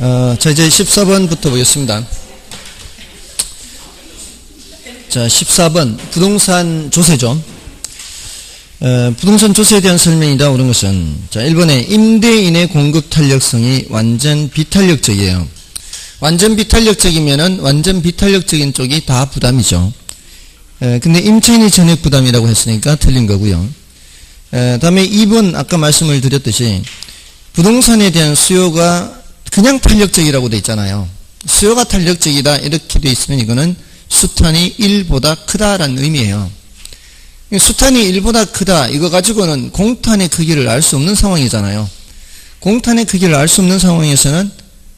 자, 이제 14번부터 보겠습니다. 자, 14번. 부동산 조세죠. 부동산 조세에 대한 설명이다. 옳은 것은. 자, 1번에 임대인의 공급 탄력성이 완전 비탄력적이에요. 완전 비탄력적이면은 완전 비탄력적인 쪽이 다 부담이죠. 근데 임차인이 전액 부담이라고 했으니까 틀린 거고요. 다음에 2번 아까 말씀을 드렸듯이 부동산에 대한 수요가 그냥 탄력적이라고 돼 있잖아요. 수요가 탄력적이다 이렇게 돼 있으면 이거는 수탄이 1보다 크다라는 의미예요. 수탄이 1보다 크다 이거 가지고는 공탄의 크기를 알 수 없는 상황이잖아요. 공탄의 크기를 알 수 없는 상황에서는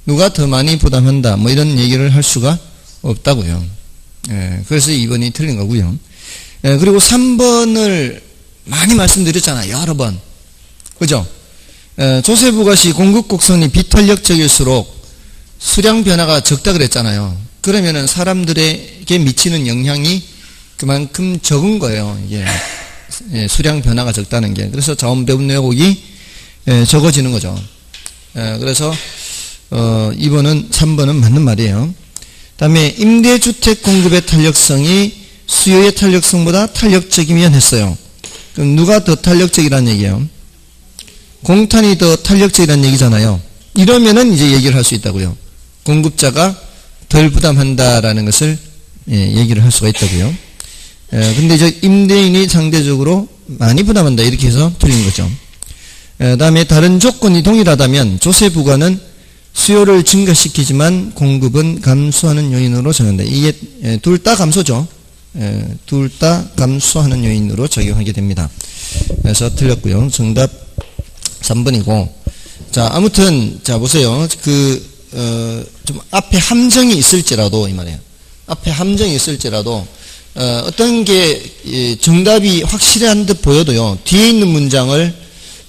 누가 더 많이 부담한다 뭐 이런 얘기를 할 수가 없다고요. 그래서 2번이 틀린 거고요. 그리고 3번을 많이 말씀드렸잖아요. 여러 번. 그죠? 조세부가시 공급 곡선이 비탄력적일수록 수량 변화가 적다 그랬잖아요. 그러면은 사람들에게 미치는 영향이 그만큼 적은 거예요. 이게 수량 변화가 적다는 게. 그래서 자원 배분 왜곡이 적어지는 거죠. 그래서 2번은 3번은 맞는 말이에요. 다음에 임대주택 공급의 탄력성이 수요의 탄력성보다 탄력적이면 했어요. 그럼 누가 더 탄력적이라는 얘기예요? 공탄이 더 탄력적이라는 얘기잖아요. 이러면은 이제 얘기를 할 수 있다고요. 공급자가 덜 부담한다라는 것을 얘기를 할 수가 있다고요. 근데 이제 임대인이 상대적으로 많이 부담한다 이렇게 해서 틀린 거죠. 다음에 다른 조건이 동일하다면 조세부과는 수요를 증가시키지만 공급은 감소하는 요인으로 적용한다. 이게 둘 다 감소죠. 둘 다 감소하는 요인으로 적용하게 됩니다. 그래서 틀렸고요. 정답 3번이고. 자, 아무튼 자 보세요. 좀 앞에 함정이 있을지라도 이 말이에요. 앞에 함정이 있을지라도 어떤 게 정답이 확실한 듯 보여도요. 뒤에 있는 문장을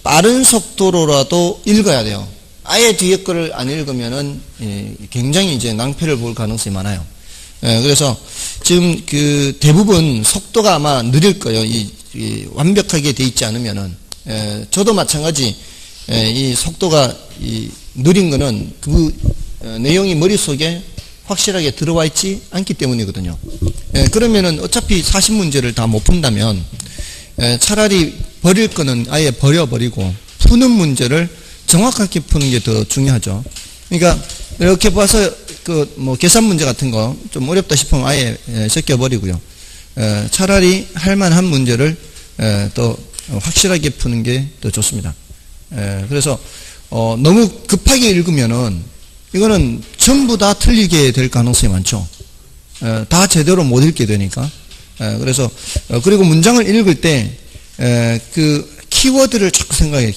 빠른 속도로라도 읽어야 돼요. 아예 뒤에 거를 안 읽으면은 굉장히 이제 낭패를 볼 가능성이 많아요. 그래서 지금 대부분 속도가 아마 느릴 거예요. 완벽하게 돼 있지 않으면은. 저도 마찬가지. 이 속도가 느린 거는 내용이 머릿속에 확실하게 들어와 있지 않기 때문이거든요. 그러면은 어차피 40문제를 다 못 푼다면 차라리 버릴 거는 아예 버려버리고 푸는 문제를 정확하게 푸는 게 더 중요하죠. 그러니까 이렇게 봐서 계산 문제 같은 거 좀 어렵다 싶으면 아예 제껴버리고요. 차라리 할만한 문제를 더 확실하게 푸는 게 더 좋습니다. 그래서 너무 급하게 읽으면은 이거는 전부 다 틀리게 될 가능성이 많죠. 다 제대로 못 읽게 되니까. 그래서 그리고 문장을 읽을 때 키워드를 자꾸 생각해요.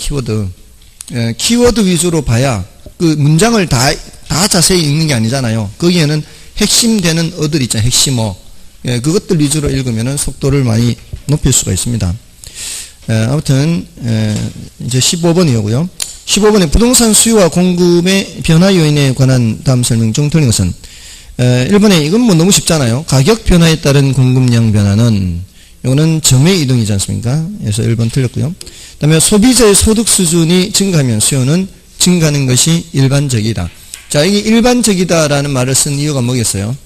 키워드 위주로 봐야 문장을 다 자세히 읽는 게 아니잖아요. 거기에는 핵심되는 어들 있잖아요. 핵심어. 그것들 위주로 읽으면은 속도를 많이 높일 수가 있습니다. 아무튼 이제 15번이고요. 15번에 부동산 수요와 공급의 변화 요인에 관한 다음 설명 중 틀린 것은 1번에 이건 뭐 너무 쉽잖아요. 가격 변화에 따른 공급량 변화는 이거는 점의 이동이지 않습니까? 그래서 1번 틀렸고요. 그 다음에 소비자의 소득 수준이 증가하면 수요는 증가하는 것이 일반적이다. 자, 이게 일반적이다라는 말을 쓴 이유가 뭐겠어요?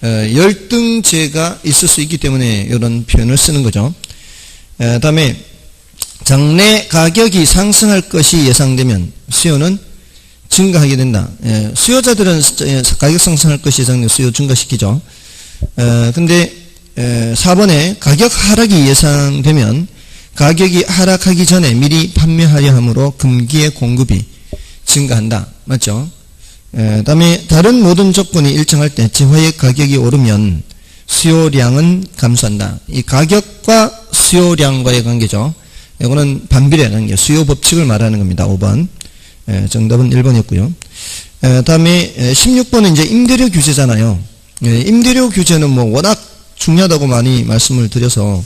열등제가 있을 수 있기 때문에 이런 표현을 쓰는 거죠. 그 다음에 장래 가격이 상승할 것이 예상되면 수요는 증가하게 된다. 수요자들은 가격 상승할 것이 예상되면 수요 증가시키죠. 근데 4번에 가격 하락이 예상되면 가격이 하락하기 전에 미리 판매하려 함으로 금기의 공급이 증가한다. 맞죠? 다음에 다른 모든 조건이 일정할 때 재화의 가격이 오르면 수요량은 감소한다. 이 가격과 수요량과의 관계죠. 이거는 반비례 관계, 수요 법칙을 말하는 겁니다. 5번. 정답은 1번이었고요. 다음에 16번은 이제 임대료 규제잖아요. 임대료 규제는 뭐 워낙 중요하다고 많이 말씀을 드려서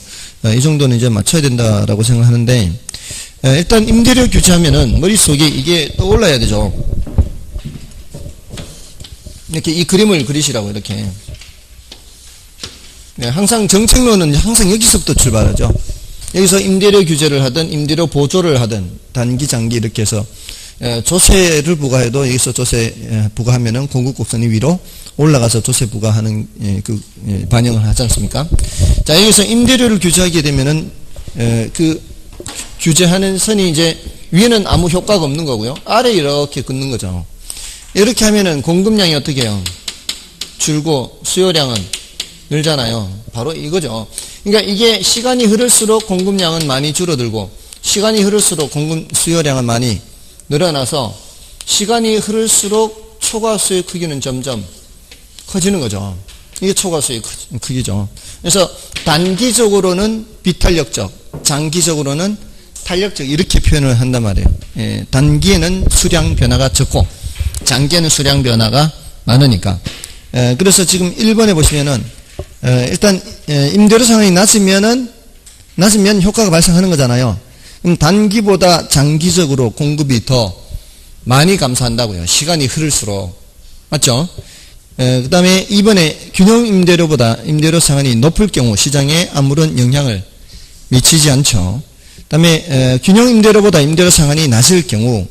이 정도는 이제 맞춰야 된다라고 생각하는데 일단 임대료 규제하면은 머릿속에 이게 떠올라야 되죠. 이렇게 이 그림을 그리시라고 이렇게. 항상 정책론은 항상 여기서부터 출발하죠. 여기서 임대료 규제를 하든 임대료 보조를 하든 단기 장기 이렇게 해서 조세를 부과해도 여기서 조세 부과하면은 공급 곡선이 위로 올라가서 조세 부과하는 반영을 하지 않습니까? 자, 여기서 임대료를 규제하게 되면은 그 규제하는 선이 이제 위에는 아무 효과가 없는 거고요. 아래 이렇게 긋는 거죠. 이렇게 하면은 공급량이 어떻게 해요? 줄고 수요량은 늘잖아요. 바로 이거죠. 그러니까 이게 시간이 흐를수록 공급량은 많이 줄어들고 시간이 흐를수록 수요량은 많이 늘어나서 시간이 흐를수록 초과수의 크기는 점점 커지는 거죠. 이게 초과수의 크기죠. 그래서 단기적으로는 비탄력적, 장기적으로는 탄력적 이렇게 표현을 한단 말이에요. 단기에는 수량 변화가 적고 장기에는 수량 변화가 많으니까. 그래서 지금 1번에 보시면은 일단 임대료 상황이 낮으면 효과가 발생하는 거잖아요. 그럼 단기보다 장기적으로 공급이 더 많이 감소한다고요. 시간이 흐를수록. 맞죠? 그 다음에 이번에 균형 임대료보다 임대료 상한이 높을 경우 시장에 아무런 영향을 미치지 않죠. 그 다음에 균형 임대료보다 임대료 상한이 낮을 경우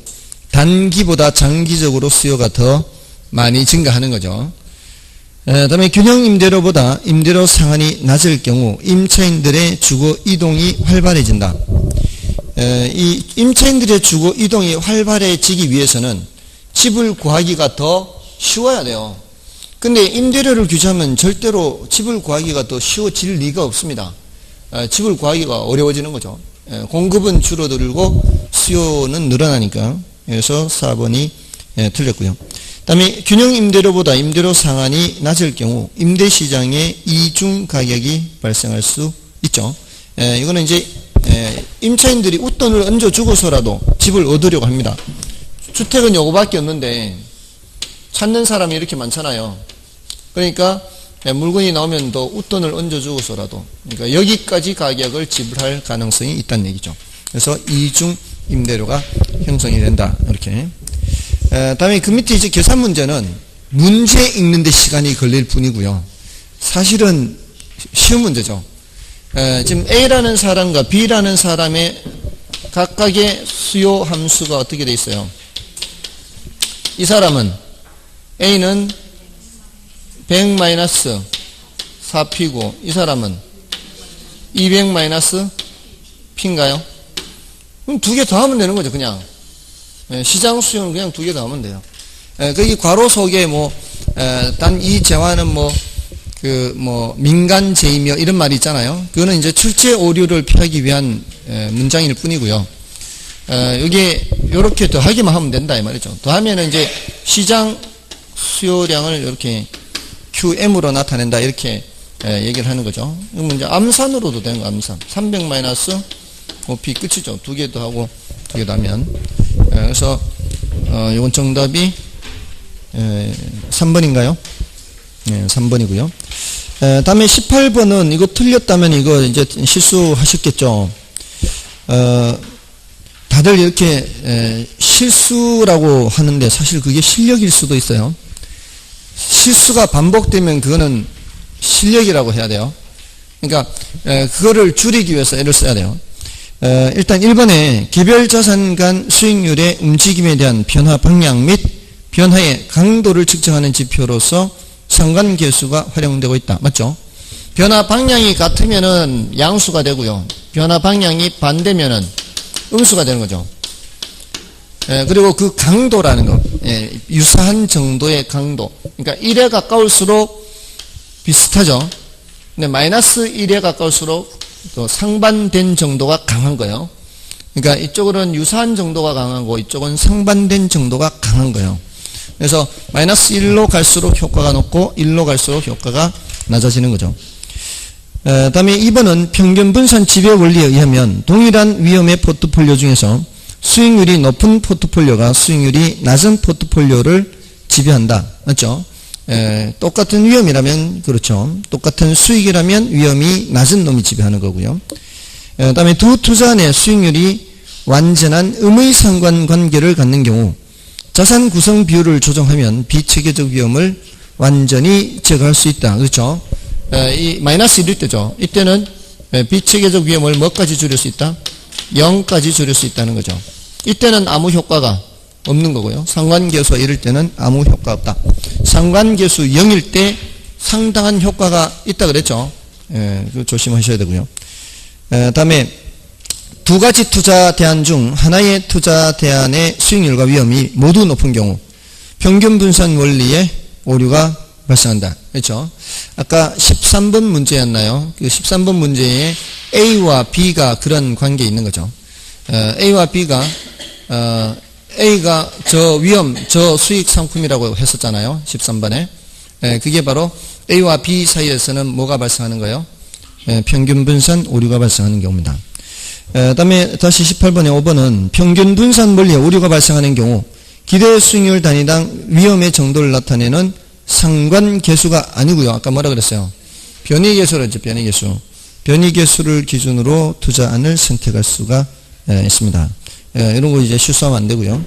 단기보다 장기적으로 수요가 더 많이 증가하는 거죠. 그 다음에 균형 임대료보다 임대료 상한이 낮을 경우 임차인들의 주거 이동이 활발해진다. 이 임차인들의 주거 이동이 활발해지기 위해서는 집을 구하기가 더 쉬워야 돼요. 근데 임대료를 규제하면 절대로 집을 구하기가 더 쉬워질 리가 없습니다. 집을 구하기가 어려워지는 거죠. 공급은 줄어들고 수요는 늘어나니까. 그래서 4번이 틀렸고요. 그 다음에 균형 임대료보다 임대료 상한이 낮을 경우 임대시장에 이중 가격이 발생할 수 있죠. 이거는 이제 임차인들이 웃돈을 얹어주고서라도 집을 얻으려고 합니다. 주택은 요거밖에 없는데 찾는 사람이 이렇게 많잖아요. 그러니까 물건이 나오면 더 웃돈을 얹어주고서라도 그러니까 여기까지 가격을 지불할 가능성이 있다는 얘기죠. 그래서 이중 임대료가 형성이 된다. 이렇게. 다음에 그 밑에 이제 계산 문제는 문제 읽는데 시간이 걸릴 뿐이고요. 사실은 쉬운 문제죠. 지금 A라는 사람과 B라는 사람의 각각의 수요 함수가 어떻게 돼 있어요? 이 사람은 A는 100-4P고 이 사람은 200-P인가요? 그럼 두 개 더 하면 되는 거죠, 그냥. 시장 수요는 그냥 두 개 더 하면 돼요. 거기 괄호 속에 단 이 재화는 민간 제이며 이런 말이 있잖아요. 그거는 이제 출제 오류를 피하기 위한 문장일 뿐이고요. 여기에 요렇게 더하기만 하면 된다 이 말이죠. 더하면은 이제 시장 수요량을 이렇게 QM으로 나타낸다 이렇게 얘기를 하는 거죠. 그러면 이제 암산으로도 되는 거 암산. 300-5P 끝이죠. 두 개 더 하고 두 개 더 하면. 그래서 이건 정답이 3번인가요? 네, 3번이고요. 다음에 18번은 이거 틀렸다면 이거 이제 실수하셨겠죠. 다들 이렇게 실수라고 하는데 사실 그게 실력일 수도 있어요. 실수가 반복되면 그거는 실력이라고 해야 돼요. 그러니까 그거를 줄이기 위해서 애를 써야 돼요. 일단 1번에 개별 자산 간 수익률의 움직임에 대한 변화 방향 및 변화의 강도를 측정하는 지표로서 상관계수가 활용되고 있다. 맞죠? 변화 방향이 같으면은 양수가 되고요. 변화 방향이 반대면은 음수가 되는 거죠. 그리고 그 강도라는 거, 유사한 정도의 강도. 그러니까 1에 가까울수록 비슷하죠. 근데 마이너스 1에 가까울수록 또 상반된 정도가 강한 거예요. 그러니까 이쪽은 유사한 정도가 강하고 이쪽은 상반된 정도가 강한 거예요. 그래서 마이너스 1로 갈수록 효과가 높고 1로 갈수록 효과가 낮아지는 거죠. 다음에 2번은 평균 분산 지배 원리에 의하면 동일한 위험의 포트폴리오 중에서 수익률이 높은 포트폴리오가 수익률이 낮은 포트폴리오를 지배한다. 맞죠? 똑같은 위험이라면 그렇죠. 똑같은 수익이라면 위험이 낮은 놈이 지배하는 거고요. 다음에 두 투자안의 수익률이 완전한 음의 상관관계를 갖는 경우 자산 구성 비율을 조정하면 비체계적 위험을 완전히 제거할 수 있다. 그렇죠? 이 마이너스 1일 때죠. 이때는 비체계적 위험을 뭐까지 줄일 수 있다? 0까지 줄일 수 있다는 거죠. 이때는 아무 효과가 없는 거고요. 상관계수가 이럴 때는 아무 효과 없다. 상관계수 0일 때 상당한 효과가 있다 그랬죠. 예, 그거 조심하셔야 되고요. 다음에 두 가지 투자 대안 중 하나의 투자 대안의 수익률과 위험이 모두 높은 경우 평균 분산 원리에 오류가 발생한다. 그렇죠? 아까 13번 문제였나요? 그 13번 문제에 A와 B가 그런 관계에 있는 거죠. A와 B가 A가 저 위험, 저 수익 상품이라고 했었잖아요. 13번에. 그게 바로 A와 B 사이에서는 뭐가 발생하는 거예요? 평균 분산 오류가 발생하는 경우입니다. 다음에 다시 18번에 5번은 평균 분산 원리에 오류가 발생하는 경우 기대 수익률 단위당 위험의 정도를 나타내는 상관계수가 아니고요. 아까 뭐라 그랬어요? 변이계수를 했죠. 변이계수. 변이계수를 기준으로 투자안을 선택할 수가 있습니다. 이런 거 이제 실수하면 안 되고요.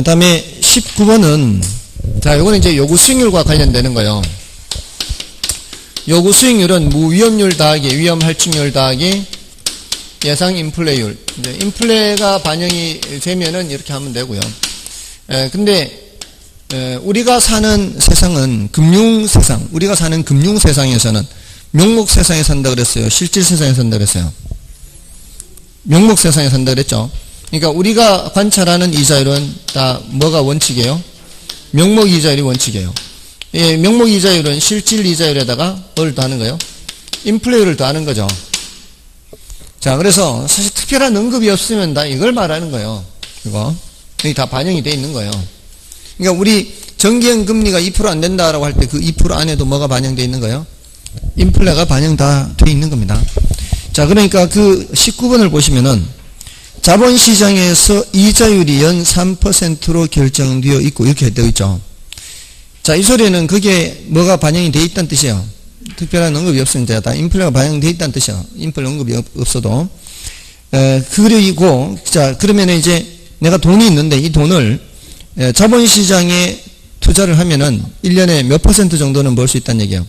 다음에 19번은 자, 요거는 이제 요구 수익률과 관련되는 거예요. 요구 수익률은 무위험률 더하기 위험 할증률 더하기 예상 인플레율. 이제 인플레가 반영이 되면은 이렇게 하면 되고요. 근데 우리가 사는 세상은 금융 세상, 우리가 사는 금융 세상에서는 명목 세상에 산다 그랬어요. 실질 세상에 산다 그랬어요. 명목 세상에 산다 그랬죠. 그러니까 우리가 관찰하는 이자율은 다 뭐가 원칙이에요? 명목 이자율이 원칙이에요. 예, 명목 이자율은 실질 이자율에다가 뭘 더하는 거예요? 인플레율을 더하는 거죠. 자, 그래서 사실 특별한 언급이 없으면 다 이걸 말하는 거예요. 이거. 여기 다 반영이 돼 있는 거예요. 그러니까 우리 정기형 금리가 2% 안 된다라고 할 때 그 2% 안에도 뭐가 반영되어 있는 거예요? 인플레가 반영 다 돼 있는 겁니다. 자, 그러니까 그 19번을 보시면은 자본시장에서 이자율이 연 3%로 결정되어 있고 이렇게 되어 있죠. 자, 이 소리는 그게 뭐가 반영이 되어 있다는 뜻이에요. 특별한 언급이 없으면 다 인플레가 반영되어 있다는 뜻이에요. 인플레 언급이 없어도. 그리고 자, 그러면 이제 내가 돈이 있는데 이 돈을 자본시장에 투자를 하면은 1년에 몇 퍼센트 정도는 벌 수 있다는 얘기예요.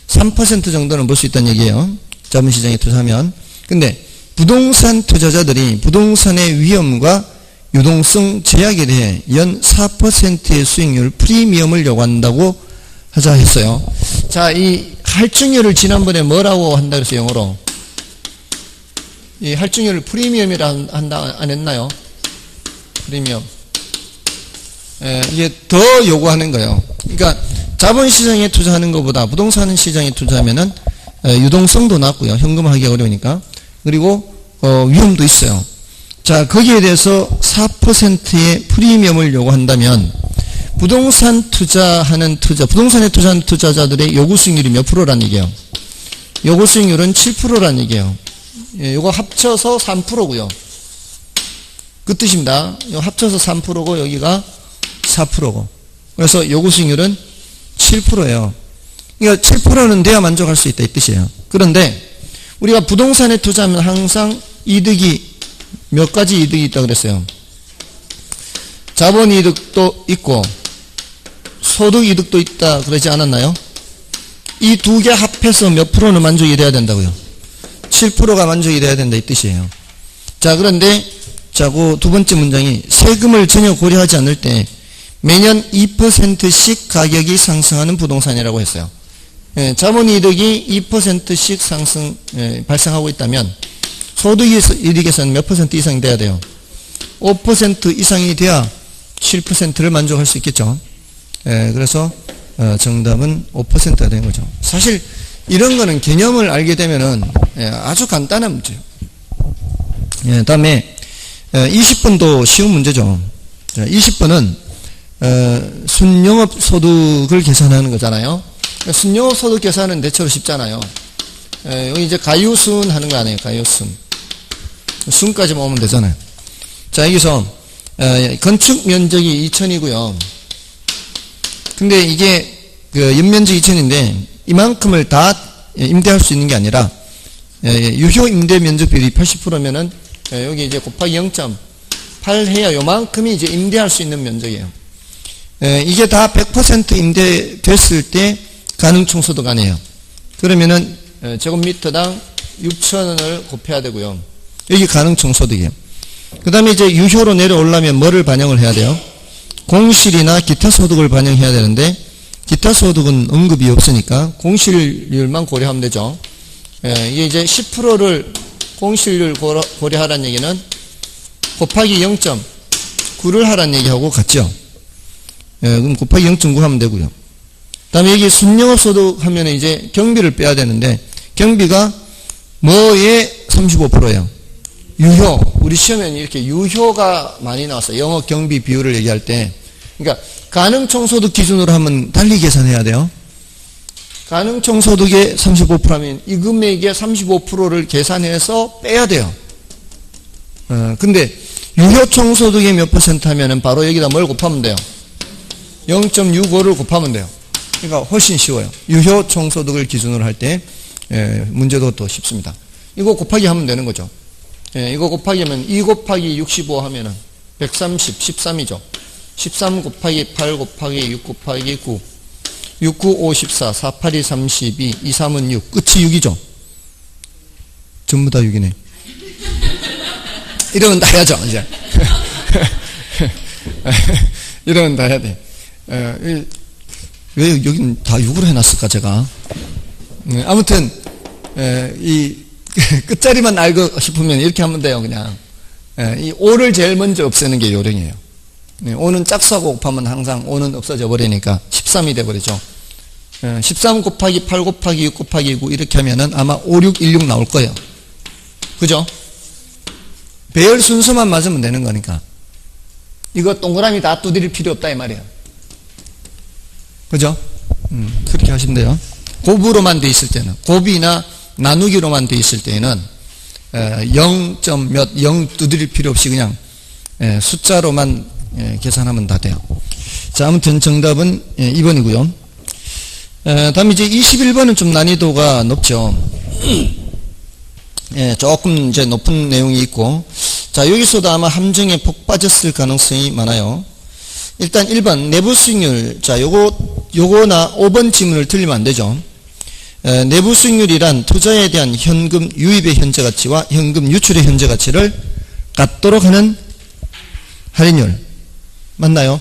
3% 정도는 벌 수 있다는 얘기예요. 자본시장에 투자하면. 근데 부동산 투자자들이 부동산의 위험과 유동성 제약에 대해 연 4%의 수익률 프리미엄을 요구한다고 하자 했어요. 자, 이 할증률을 지난번에 뭐라고 한다 그랬어요, 영어로? 이 할증률을 프리미엄이라 한다 안 했나요? 프리미엄. 이게 더 요구하는 거예요. 그러니까 자본시장에 투자하는 것보다 부동산 시장에 투자하면은 유동성도 낮고요. 현금화하기 어려우니까. 그리고 위험도 있어요. 자, 거기에 대해서 4%의 프리미엄을 요구한다면 부동산에 투자하는 투자자들의 요구 수익률이 몇 프로란 얘기예요? 요구 수익률은 7%란 얘기예요. 예, 요거 합쳐서 3%고요. 그 뜻입니다. 요 합쳐서 3%고 여기가 4%고. 그래서 요구 수익률은 7%예요. 그러니까 7%는 돼야 만족할 수 있다 이 뜻이에요. 그런데 우리가 부동산에 투자하면 항상 이득이 몇 가지 이득이 있다고 그랬어요. 자본 이득도 있고 소득 이득도 있다 그러지 않았나요? 이 두 개 합해서 몇 프로는 만족이 돼야 된다고요? 7%가 만족이 돼야 된다 이 뜻이에요. 자, 그런데 자, 그 두 번째 문장이 세금을 전혀 고려하지 않을 때 매년 2%씩 가격이 상승하는 부동산이라고 했어요. 예, 자본이득이 2%씩 발생하고 있다면 소득이득에서는 몇 퍼센트 이상이 돼야 돼요? 5% 이상이 돼야 7%를 만족할 수 있겠죠. 예, 그래서 정답은 5%가 되는 거죠. 사실 이런 거는 개념을 알게 되면은 아주 간단한 문제예요. 예, 다음에 20번도 쉬운 문제죠. 20번은 순영업 소득을 계산하는 거잖아요. 순영업 소득 계산은 대체로 쉽잖아요. 여기 이제 가유순 하는 거 아니에요. 가유순. 순까지만 오면 되잖아요. 자, 여기서 건축 면적이 2000이고요. 근데 이게 연면적 2000인데 이만큼을 다 임대할 수 있는 게 아니라 유효 임대 면적 비율이 80%면은 여기 이제 곱하기 0.8 해야 요만큼이 이제 임대할 수 있는 면적이에요. 이게 다 100% 임대됐을 때 가능 총소득 아니에요. 그러면은 제곱미터당 6,000원을 곱해야 되고요. 여기 가능 총소득이에요. 그 다음에 이제 유효로 내려오려면 뭐를 반영을 해야 돼요? 공실이나 기타 소득을 반영해야 되는데 기타 소득은 언급이 없으니까 공실률만 고려하면 되죠. 이게 이제 10%를 공실률 고려하라는 얘기는 곱하기 0.9를 하라는 얘기하고 같죠. 그럼 곱하기 0.9 하면 되고요. 그 다음에 여기 순영업 소득 하면 이제 경비를 빼야 되는데 경비가 뭐의 35%예요? 유효. 우리 시험에는 이렇게 유효가 많이 나왔어요. 영업 경비 비율을 얘기할 때. 그러니까 가능총소득 기준으로 하면 달리 계산해야 돼요. 가능총소득의 35%면 이 금액의 35%를 계산해서 빼야 돼요. 근데 유효총소득의 몇 퍼센트 하면은 바로 여기다 뭘 곱하면 돼요? 0.65를 곱하면 돼요. 그러니까 훨씬 쉬워요. 유효총소득을 기준으로 할 때 문제도 또 쉽습니다. 이거 곱하기 하면 되는 거죠. 이거 곱하기 하면 2 곱하기 65 하면은 130, 13이죠. 13 곱하기 8 곱하기 6 곱하기 9 6, 9, 5, 14 4, 8, 2, 32 2, 3은 6 끝이 6이죠. 전부 다 6이네. 이러면 다 해야죠 이제. 이러면 다 해야 돼. 왜 여긴 다 6으로 해놨을까 제가. 아무튼 이 끝자리만 알고 싶으면 이렇게 하면 돼요. 그냥 이 5를 제일 먼저 없애는 게 요령이에요. 5는 짝수하고 곱하면 항상 5는 없어져 버리니까 13이 돼버리죠. 13 곱하기 8 곱하기 6 곱하기 9 이렇게 하면은 아마 5, 6, 1, 6 나올 거예요. 그죠? 배열 순서만 맞으면 되는 거니까. 이거 동그라미 다 두드릴 필요 없다 이 말이에요. 그죠? 그렇게 하시면 돼요. 곱으로만 돼 있을 때는, 곱이나 나누기로만 돼 있을 때는 0점 몇 0 두드릴 필요 없이 그냥 숫자로만 계산하면 다 돼요. 자, 아무튼 정답은 2번이고요. 다음 이제 21번은 좀 난이도가 높죠. 조금 이제 높은 내용이 있고, 자, 여기서도 아마 함정에 폭 빠졌을 가능성이 많아요. 일단 1번 내부 수익률. 자, 요거나 5번 지문을 틀리면 안 되죠. 내부 수익률이란 투자에 대한 현금 유입의 현재 가치와 현금 유출의 현재 가치를 같도록 하는 할인율. 맞나요?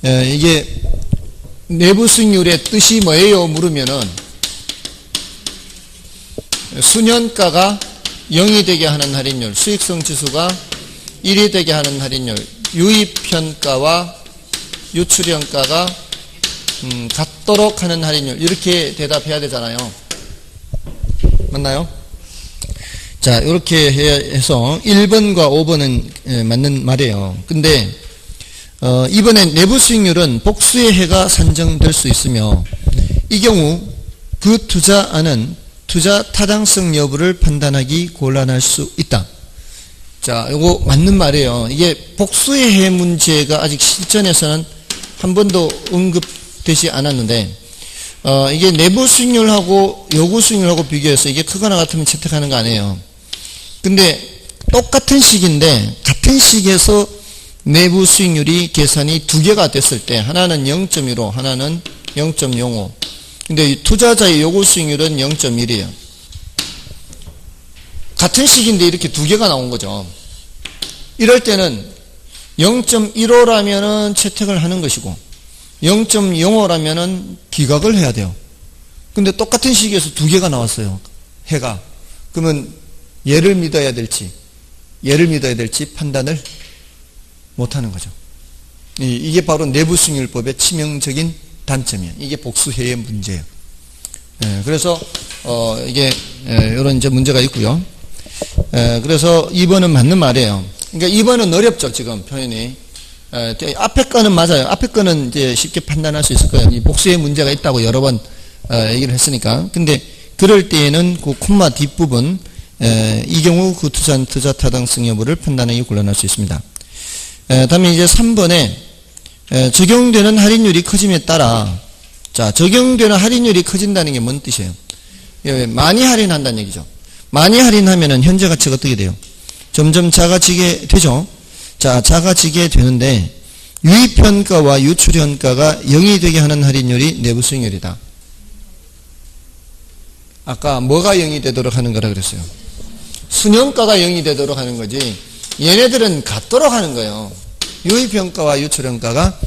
이게 내부 수익률의 뜻이 뭐예요? 물으면은 수년가가 0이 되게 하는 할인율, 수익성 지수가 1이 되게 하는 할인율, 유입현가와 유출현가가 같도록 하는 할인율, 이렇게 대답해야 되잖아요. 맞나요? 자, 이렇게 해서 1번과 5번은 맞는 말이에요. 근데 이번엔 내부 수익률은 복수의 해가 산정될 수 있으며 이 경우 그 투자안은 투자 타당성 여부를 판단하기 곤란할 수 있다. 자, 이거 맞는 말이에요. 이게 복수의 해 문제가 아직 실전에서는 한 번도 언급되지 않았는데 이게 내부 수익률하고 요구 수익률하고 비교해서 이게 크거나 같으면 채택하는 거 아니에요. 근데 똑같은 시기인데 같은 시기에서 내부 수익률이 계산이 두 개가 됐을 때 하나는 0.15 하나는 0.05 근데 투자자의 요구 수익률은 0.1이에요. 같은 시기인데 이렇게 두 개가 나온 거죠. 이럴 때는 0.15라면은 채택을 하는 것이고 0.05라면은 기각을 해야 돼요. 근데 똑같은 시기에서 두 개가 나왔어요. 해가. 그러면 얘를 믿어야 될지 판단을 못하는 거죠. 이게 바로 내부 수익률법의 치명적인 단점이에요. 이게 복수해의 문제예요. 그래서 이게 이런 이제 문제가 있고요. 그래서 2번은 맞는 말이에요. 그러니까 2번은 어렵죠, 지금 표현이. 앞에 거는 맞아요. 앞에 거는 이제 쉽게 판단할 수 있을 거예요. 이 복수의 문제가 있다고 여러 번 얘기를 했으니까. 근데 그럴 때에는 그 콤마 뒷부분 이 경우 그 투자 타당성 여부를 판단하기 곤란할 수 있습니다. 다음에 이제 3번에 적용되는 할인율이 커짐에 따라, 자, 적용되는 할인율이 커진다는 게 뭔 뜻이에요? 많이 할인한다는 얘기죠. 많이 할인하면은 현재 가치가 어떻게 돼요? 점점 작아지게 되죠. 자, 작아지게 되는데 유입현가와 유출현가가 0이 되게 하는 할인율이 내부 수익률이다. 아까 뭐가 0이 되도록 하는 거라 그랬어요? 순현가가 0이 되도록 하는 거지 얘네들은 같도록 하는 거예요. 유의평가와 유출평가가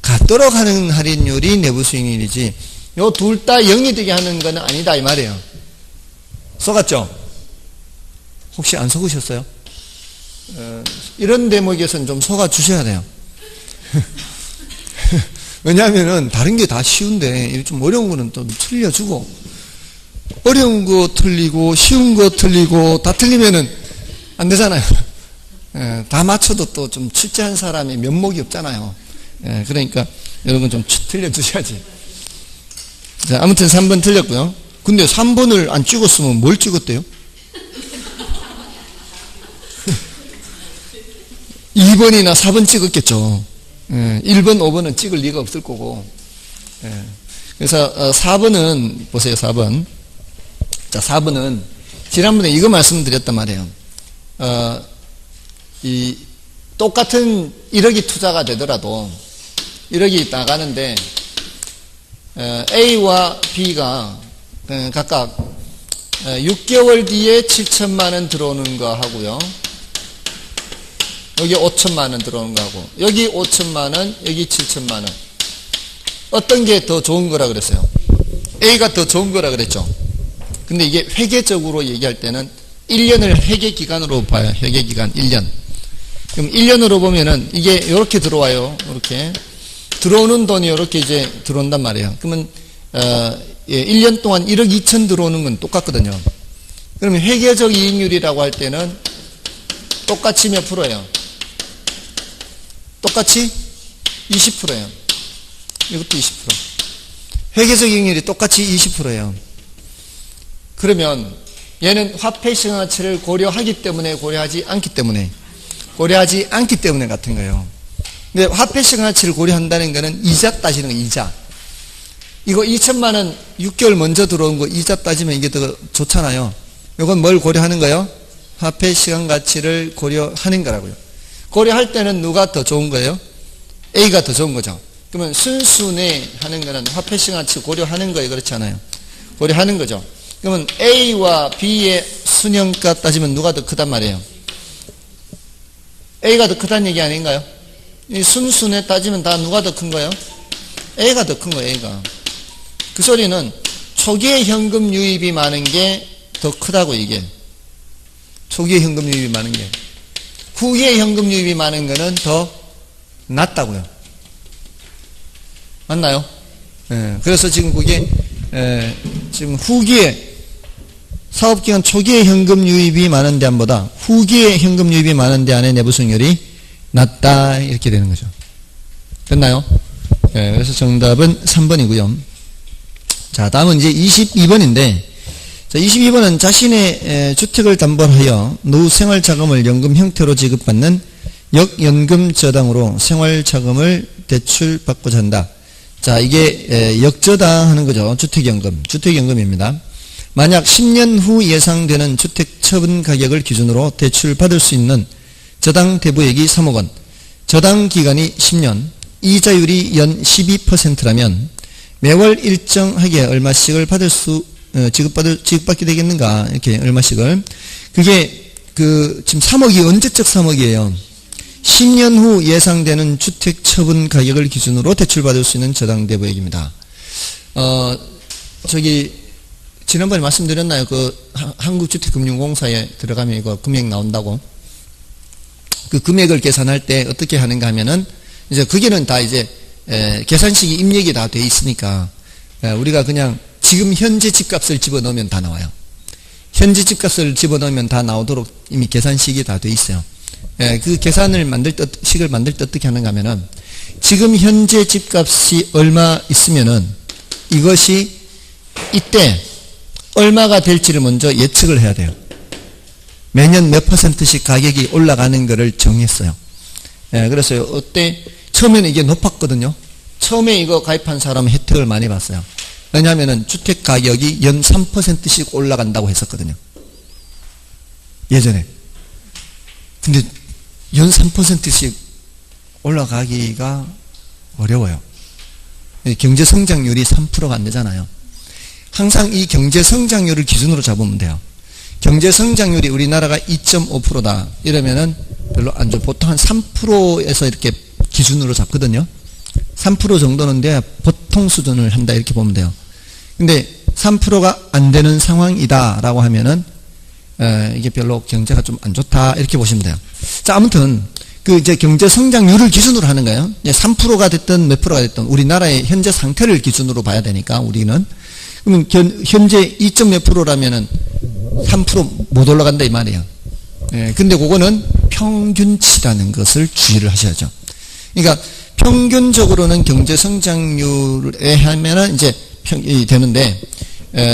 같도록 하는 할인율이 내부 수익률이지 요 둘 다 0이 되게 하는 건 아니다 이 말이에요. 속았죠? 혹시 안 속으셨어요? 이런 대목에서는 좀 속아 주셔야 돼요. 왜냐하면은 다른 게 다 쉬운데 좀 어려운 거는 또 틀려주고 어려운 거 틀리고 쉬운 거 틀리고 다 틀리면은 안 되잖아요. 다 맞춰도 또 좀 출제한 사람이 면목이 없잖아요. 그러니까 여러분 좀 틀려주셔야지. 자, 아무튼 3번 틀렸고요. 근데 3번을 안 찍었으면 뭘 찍었대요? 2번이나 4번 찍었겠죠. 1번, 5번은 찍을 리가 없을 거고. 그래서 4번은 보세요. 4번. 자, 4번은 지난번에 이거 말씀드렸단 말이에요. 이 똑같은 1억이 투자가 되더라도 1억이 나가는데 A와 B가 각각 6개월 뒤에 7천만 원 들어오는 거 하고요. 여기 5천만 원 들어오는 거 하고 여기 5천만 원, 여기 7천만 원. 어떤 게 더 좋은 거라 그랬어요? A가 더 좋은 거라 그랬죠. 근데 이게 회계적으로 얘기할 때는 1년을 회계기간으로 봐요. 회계기간 1년. 그럼 1년으로 보면은 이게 이렇게 들어와요. 이렇게. 들어오는 돈이 이렇게 이제 들어온단 말이에요. 그러면 1년 동안 1억 2천 들어오는 건 똑같거든요. 그러면 회계적 이익률이라고 할 때는 똑같이 몇 프로예요? 똑같이 20%예요. 이것도 20%. 회계적 이익률이 똑같이 20%예요. 그러면 얘는 화폐 시가가치를 고려하기 때문에 고려하지 않기 때문에 같은 거예요. 근데 화폐 시가가치를 고려한다는 거는 이자 따지는 거예요. 이자. 이거 2천만 원 6개월 먼저 들어온 거 이자 따지면 이게 더 좋잖아요. 이건 뭘 고려하는 거예요? 화폐 시간가치를 고려하는 거라고요. 고려할 때는 누가 더 좋은 거예요? A가 더 좋은 거죠. 그러면 순순히 하는 거는 화폐 시간가치 고려하는 거예요. 그렇지 않아요? 고려하는 거죠. 그러면 A와 B의 순형가 따지면 누가 더 크단 말이에요? A가 더 크다는 얘기 아닌가요? 이 순순에 따지면 다 누가 더 큰 거예요? A가 더 큰 거예요. A가. 그 소리는 초기에 현금 유입이 많은 게 더 크다고 이게. 초기에 현금 유입이 많은 게. 후기에 현금 유입이 많은 거는 더 낫다고요. 맞나요? 그래서 지금 그게 지금 후기에 사업기간 초기에 현금 유입이 많은 대안보다 후기에 현금 유입이 많은 대안의 내부 수익률이 낮다 이렇게 되는 거죠. 됐나요? 그래서 정답은 3번이고요. 자, 다음은 이제 22번인데 자, 22번은 자신의 주택을 담보하여 노후 생활자금을 연금 형태로 지급받는 역연금 저당으로 생활자금을 대출받고자 한다. 자, 이게 역저당 하는 거죠. 주택연금입니다. 만약 10년 후 예상되는 주택 처분 가격을 기준으로 대출받을 수 있는 저당 대부액이 3억 원, 저당 기간이 10년, 이자율이 연 12%라면 매월 일정하게 얼마씩을 지급받게 되겠는가? 이렇게 얼마씩을. 그게 지금 3억이 언제적 3억이에요? 10년 후 예상되는 주택 처분 가격을 기준으로 대출받을 수 있는 저당 대부액입니다. 지난번에 말씀드렸나요? 한국주택금융공사에 들어가면 이거 금액 나온다고. 그 금액을 계산할 때 어떻게 하는가 하면은, 이제 그게는 다 이제, 계산식이 입력이 다 돼 있으니까, 우리가 그냥 지금 현재 집값을 집어넣으면 다 나와요. 현재 집값을 집어넣으면 다 나오도록 이미 계산식이 다 돼 있어요. 그 계산을 식을 만들 때 어떻게 하는가 하면은, 지금 현재 집값이 얼마 있으면은, 이것이 이때 얼마가 될지를 먼저 예측을 해야 돼요. 매년 몇 %씩 가격이 올라가는 것을 정했어요. 그래서 처음에는 이게 높았거든요. 처음에 이거 가입한 사람은 혜택을 많이 봤어요. 왜냐하면은 주택 가격이 연 3%씩 올라간다고 했었거든요. 예전에. 근데 연 3%씩 올라가기가 어려워요. 경제 성장률이 3%가 안 되잖아요. 항상 이 경제 성장률을 기준으로 잡으면 돼요. 경제 성장률이 우리나라가 2.5%다. 이러면은 별로 안 좋아요. 보통 한 3%에서 이렇게 기준으로 잡거든요. 3% 정도는 돼야 보통 수준을 한다 이렇게 보면 돼요. 근데 3%가 안 되는 상황이다라고 하면은 이게 별로 경제가 좀 안 좋다 이렇게 보시면 돼요. 자, 아무튼 그 이제 경제 성장률을 기준으로 하는 거예요. 3%가 됐든 몇 프로가 됐든 우리나라의 현재 상태를 기준으로 봐야 되니까 우리는 그러면 현재 2점 몇 프로라면은 3% 못 올라간다 이 말이에요. 근데 그거는 평균치라는 것을 주의를 하셔야죠. 그러니까 평균적으로는 경제 성장률에 하면은 이제 되는데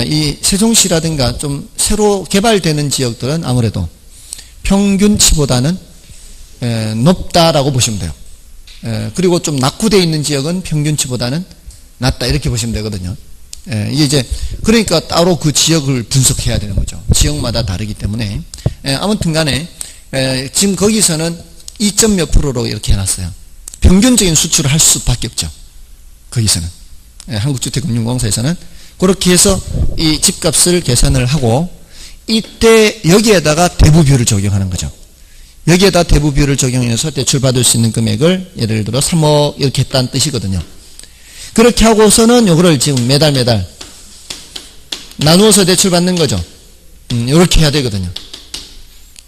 이 세종시라든가 좀 새로 개발되는 지역들은 아무래도 평균치보다는 높다라고 보시면 돼요. 그리고 좀 낙후되어 있는 지역은 평균치보다는 낮다 이렇게 보시면 되거든요. 이게 이제 그러니까 따로 그 지역을 분석해야 되는 거죠. 지역마다 다르기 때문에 아무튼 간에 지금 거기서는 2점 몇 프로로 이렇게 해놨어요. 평균적인 수출을 할 수밖에 없죠. 거기서는 한국주택금융공사에서는 그렇게 해서 이 집값을 계산을 하고 이때 여기에다가 대부비율을 적용하는 거죠. 여기에다 대부비율을 적용해서 대출받을 수 있는 금액을 예를 들어 3억 이렇게 했다는 뜻이거든요. 그렇게 하고서는 요거를 지금 매달 나누어서 대출받는 거죠. 이렇게 해야 되거든요.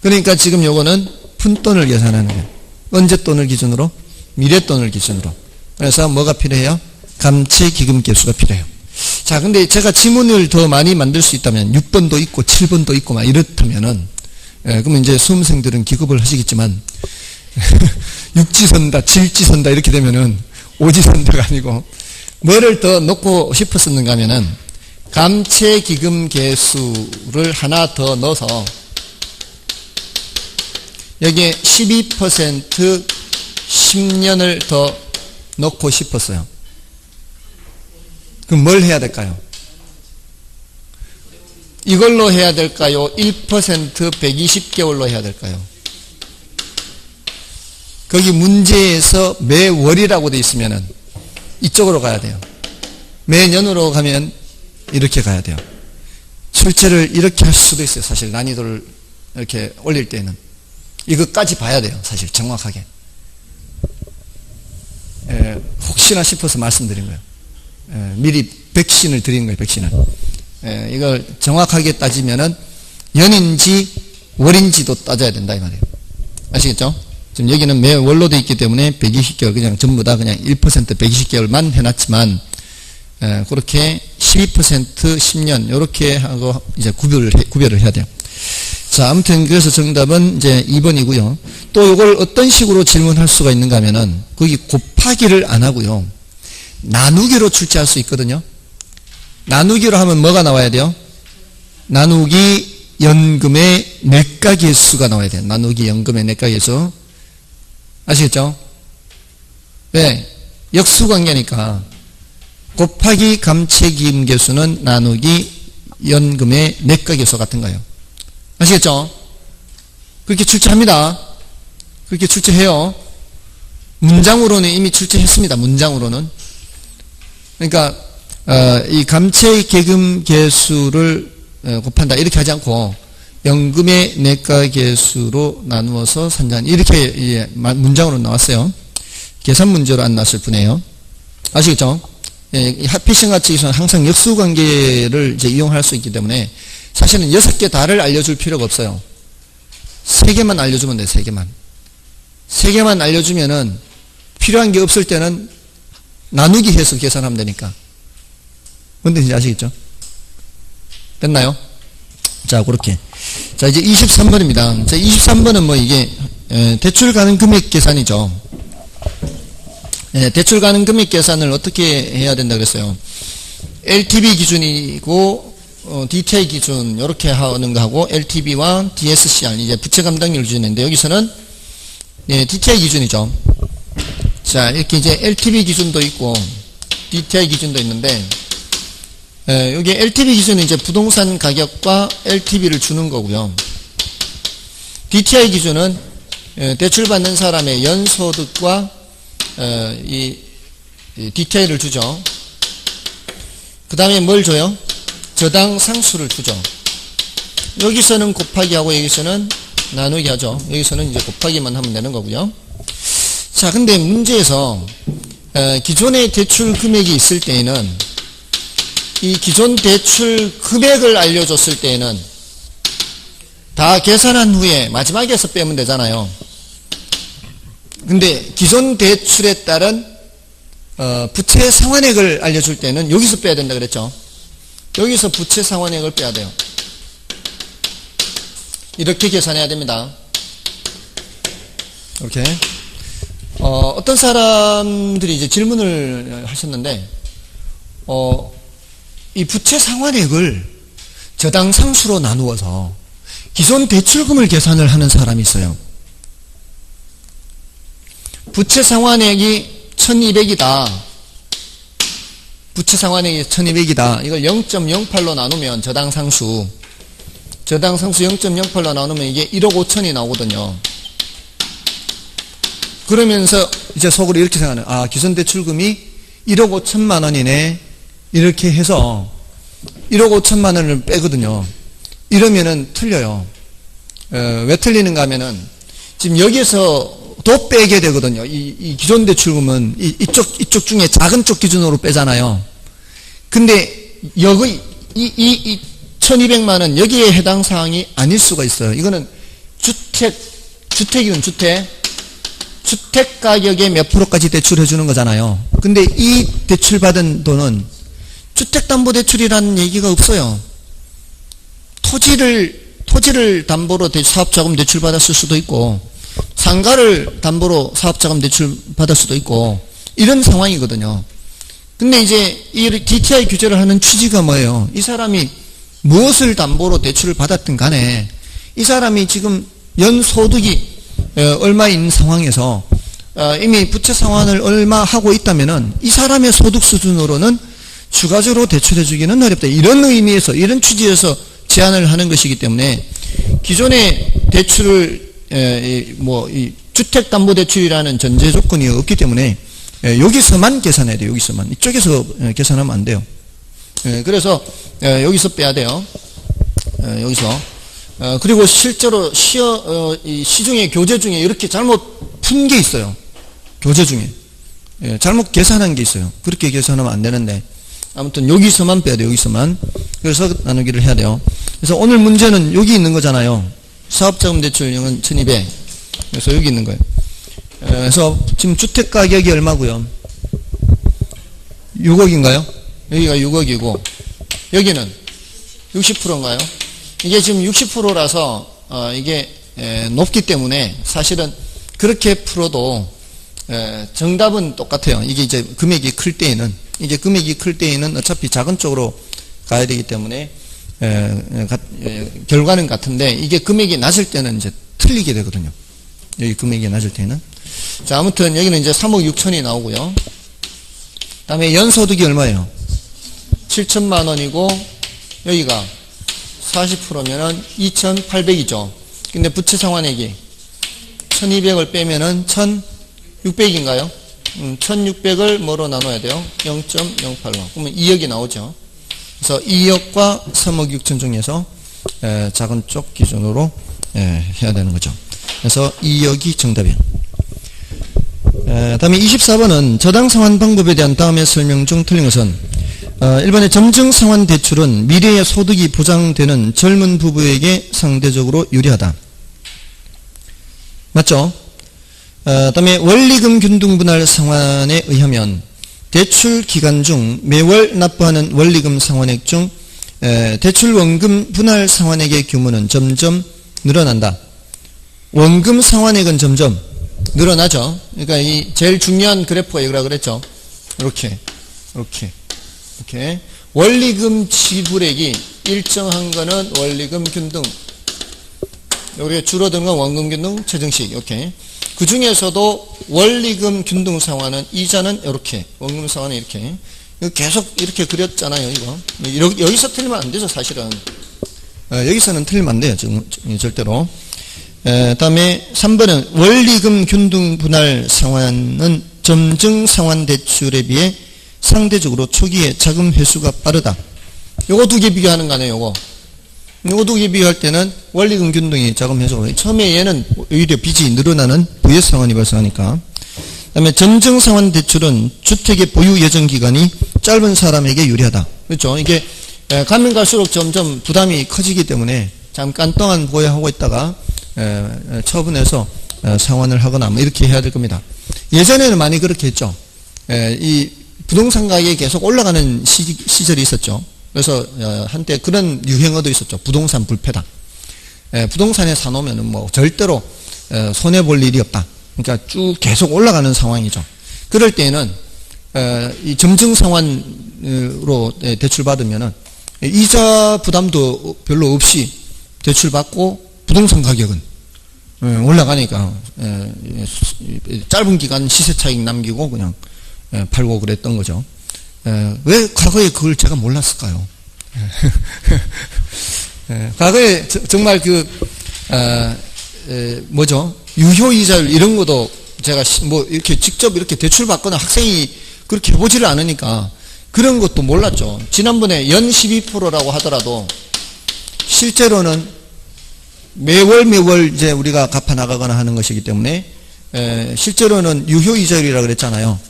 그러니까 지금 요거는 푼돈을 계산하는 거예요. 언제 돈을 기준으로? 미래 돈을 기준으로. 그래서 뭐가 필요해요? 감채기금 계수가 필요해요. 자, 근데 제가 지문을 더 많이 만들 수 있다면 6번도 있고 7번도 있고 막 이렇다면은 그러면 이제 수험생들은 기겁을 하시겠지만 육지선다, 칠지선다 이렇게 되면은 오지선다가 아니고 뭐를 더 넣고 싶었었는가 하면은 감채기금 계수를 하나 더 넣어서 여기에 12% 10년을 더 넣고 싶었어요. 그럼 뭘 해야 될까요? 이걸로 해야 될까요? 1% 120개월로 해야 될까요? 거기 문제에서 매월이라고 돼 있으면은 이쪽으로 가야 돼요. 매년으로 가면 이렇게 가야 돼요. 출제를 이렇게 할 수도 있어요. 사실 난이도를 이렇게 올릴 때는 이것까지 봐야 돼요. 사실 정확하게. 혹시나 싶어서 말씀드린 거예요. 미리 백신을 드리는 거예요. 백신을. 이걸 정확하게 따지면은 연인지 월인지도 따져야 된다 이 말이에요. 아시겠죠? 지금 여기는 매월로 돼 있기 때문에 120개월 그냥 전부 다 그냥 1% 120개월만 해놨지만 그렇게 12% 10년 이렇게 하고 이제 구별을 해야 돼요. 자, 아무튼 그래서 정답은 이제 2번이고요. 또 이걸 어떤 식으로 질문할 수가 있는가 하면은 거기 곱하기를 안 하고요. 나누기로 출제할 수 있거든요. 나누기로 하면 뭐가 나와야 돼요? 나누기 연금의 내과계수가 나와야 돼요. 나누기 연금의 내과계수. 아시겠죠? 왜? 역수관계니까 곱하기 감채기금 계수는 나누기 연금의 내과계수 같은 거예요. 아시겠죠? 그렇게 출제합니다. 그렇게 출제해요. 문장으로는 이미 출제했습니다. 문장으로는. 그러니까 이 감채기금 계수를 곱한다 이렇게 하지 않고 연금의 내과계수로 나누어서 산정 이렇게 문장으로 나왔어요. 계산 문제로 안 나왔을 뿐이에요. 아시겠죠? 패션 가치기술은 항상 역수관계를 이제 이용할 수 있기 때문에 사실은 6개 다를 알려줄 필요가 없어요. 3개만 알려주면 돼요. 3개만. 3개만 알려주면은 필요한 게 없을 때는 나누기 해서 계산하면 되니까. 뭔데 이제 아시겠죠? 됐나요? 자, 그렇게. 자, 이제 23번입니다. 자, 23번은 뭐 이게 대출 가능 금액 계산이죠. 대출 가능 금액 계산을 어떻게 해야 된다 그랬어요? LTV 기준이고 DTI 기준 이렇게 하는 거하고 LTV와 DSCR 이제 부채 감당률 기준인데 여기서는 DTI 기준이죠. 자, 이렇게 이제 LTV 기준도 있고 DTI 기준도 있는데 여기 LTV 기준은 이제 부동산 가격과 LTV를 주는 거고요. DTI 기준은 대출받는 사람의 연소득과 이 DTI를 주죠. 그 다음에 뭘 줘요? 저당 상수를 주죠. 여기서는 곱하기하고 여기서는 나누기 하죠. 여기서는 이제 곱하기만 하면 되는 거고요. 자, 근데 문제에서 기존의 대출 금액이 있을 때에는 이 기존 대출 금액을 알려줬을 때에는 다 계산한 후에 마지막에서 빼면 되잖아요. 근데 기존 대출에 따른 부채 상환액을 알려줄 때는 여기서 빼야 된다 그랬죠. 여기서 부채 상환액을 빼야 돼요. 이렇게 계산해야 됩니다. 이렇게. 어떤 사람들이 이제 질문을 하셨는데, 이 부채 상환액을 저당 상수로 나누어서 기존 대출금을 계산을 하는 사람이 있어요. 부채 상환액이 1200이다. 부채 상환액이 1200이다. 이걸 0.08로 나누면 저당 상수 0.08로 나누면 이게 1억 5천이 나오거든요. 그러면서 이제 속으로 이렇게 생각하는, 기존 대출금이 1억 5천만 원이네. 이렇게 해서 1억 5천만 원을 빼거든요. 이러면은 틀려요. 왜 틀리는가 하면은 지금 여기에서 도 빼게 되거든요. 이 기존 대출금은 이쪽 중에 작은 쪽 기준으로 빼잖아요. 근데 여기 이 1200만 원 여기에 해당 사항이 아닐 수가 있어요. 이거는 주택이건 주택 가격의 몇 프로까지 대출해 주는 거잖아요. 근데 이 대출받은 돈은 주택담보대출이라는 얘기가 없어요. 토지를 담보로 사업자금 대출받았을 수도 있고, 상가를 담보로 사업자금 대출받을 수도 있고, 이런 상황이거든요. 근데 이제 이 DTI 규제를 하는 취지가 뭐예요? 이 사람이 무엇을 담보로 대출을 받았든 간에 이 사람이 지금 연소득이 얼마 있는 상황에서 이미 부채 상환을 얼마 하고 있다면은 이 사람의 소득 수준으로는 추가적으로 대출해 주기는 어렵다. 이런 의미에서, 이런 취지에서 제한을 하는 것이기 때문에 기존의 대출을 이 주택담보대출이라는 전제 조건이 없기 때문에 여기서만 계산해야 돼요. 여기서만. 이쪽에서 계산하면 안 돼요. 그래서 여기서 빼야 돼요. 여기서. 그리고 실제로 시중에 교재 중에 이렇게 잘못 푼 게 있어요. 교재 중에. 잘못 계산한 게 있어요. 그렇게 계산하면 안 되는데. 아무튼 여기서만 빼야 돼요. 여기서만. 그래서 나누기를 해야 돼요. 그래서 오늘 문제는 여기 있는 거잖아요. 사업자금 대출형은 1200. 그래서 여기 있는 거예요. 그래서 지금 주택 가격이 얼마고요? 6억인가요? 여기가 6억이고 여기는 60%인가요? 이게 지금 60%라서 이게 높기 때문에 사실은 그렇게 풀어도 정답은 똑같아요. 이게 이제 금액이 클 때에는 어차피 작은 쪽으로 가야 되기 때문에 결과는 같은데 이게 금액이 낮을 때는 이제 틀리게 되거든요. 여기 금액이 낮을 때는. 자, 아무튼 여기는 이제 3억 6천이 나오고요. 다음에 연소득이 얼마예요? 7천만 원이고 여기가 40%면은 2,800이죠. 근데 부채 상환액이 1,200을 빼면은 1,600인가요? 1,600을 뭐로 나눠야 돼요? 0.08로. 그러면 2억이 나오죠. 그래서 2억과 3억 6천 중에서 작은 쪽 기준으로 해야 되는 거죠. 그래서 2억이 정답이에요. 다음에 24번은 저당 상환 방법에 대한 다음의 설명 중 틀린 것은 1번의 점증 상환 대출은 미래의 소득이 보장되는 젊은 부부에게 상대적으로 유리하다. 맞죠? 다음에 원리금 균등 분할 상환에 의하면 대출 기간 중 매월 납부하는 원리금 상환액 중 대출 원금 분할 상환액의 규모는 점점 늘어난다. 원금 상환액은 점점 늘어나죠. 그러니까 이 제일 중요한 그래프가 이거라 그랬죠. 이렇게 원리금 지불액이 일정한 거는 원리금 균등, 여기에 줄어드는 건 원금 균등 최정식. 이렇게. 그 중에서도 원리금 균등 상환은 이자는 이렇게, 원금 상환은 이렇게. 이거 계속 이렇게 그렸잖아요. 이거 여기서 틀리면 안 되죠. 사실은 여기서는 틀리면 안 돼요. 지금 절대로. 다음에 3번은 원리금 균등 분할 상환은 점증 상환 대출에 비해 상대적으로 초기에 자금 회수가 빠르다. 요거 두 개 비교하는 거 아니에요. 오두기 비유할 때는 원리금 균등이 작용해서 처음에 얘는 오히려 빚이 늘어나는 부의 상환이 발생하니까. 그다음에 점증상환 대출은 주택의 보유 예정 기간이 짧은 사람에게 유리하다. 그렇죠? 이게 가면 갈수록 점점 부담이 커지기 때문에 잠깐 동안 보유하고 있다가 처분해서 상환을 하거나 뭐 이렇게 해야 될 겁니다. 예전에는 많이 그렇게 했죠. 이 부동산 가격이 계속 올라가는 시절이 있었죠. 그래서 한때 그런 유행어도 있었죠. 부동산 불패다. 부동산에 사놓으면 뭐 절대로 손해볼 일이 없다. 그러니까 쭉 계속 올라가는 상황이죠. 그럴 때에는 이 점증상환으로 대출받으면은 이자 부담도 별로 없이 대출받고 부동산 가격은 올라가니까 짧은 기간 시세 차익 남기고 그냥 팔고 그랬던 거죠. 왜 과거에 그걸 제가 몰랐을까요? 과거에 정말 뭐죠? 유효이자율 이런 것도 제가 뭐 이렇게 직접 이렇게 대출받거나 학생이 그렇게 해보지를 않으니까 그런 것도 몰랐죠. 지난번에 연 12%라고 하더라도 실제로는 매월 이제 우리가 갚아 나가거나 하는 것이기 때문에 실제로는 유효이자율이라 그랬잖아요.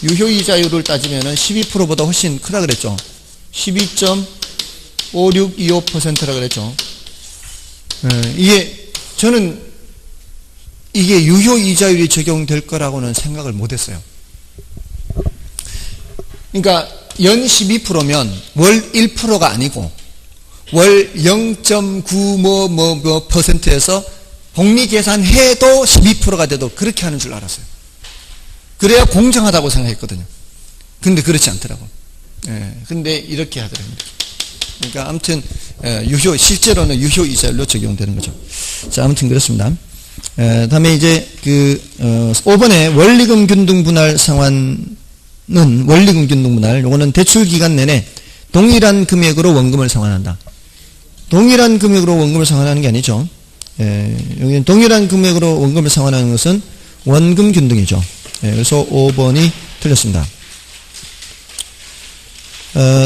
유효이자율을 따지면은 12%보다 훨씬 크다 그랬죠. 12.5625%라 그랬죠. 저는 이게 유효이자율이 적용될 거라고는 생각을 못 했어요. 그러니까 연 12%면 월 1%가 아니고 월 0.9%에서 복리 계산해도 12%가 돼도 그렇게 하는 줄 알았어요. 그래야 공정하다고 생각했거든요. 근데 그렇지 않더라고. 근데 이렇게 하더라고요. 그러니까 아무튼 실제로는 유효이자율로 적용되는 거죠. 자, 아무튼 그렇습니다. 다음에 이제 5번에 원리금 균등 분할 상환은 원리금 균등 분할, 요거는 대출 기간 내내 동일한 금액으로 원금을 상환한다. 동일한 금액으로 원금을 상환하는 게 아니죠. 여기는 동일한 금액으로 원금을 상환하는 것은 원금 균등이죠. 그래서 5번이 틀렸습니다.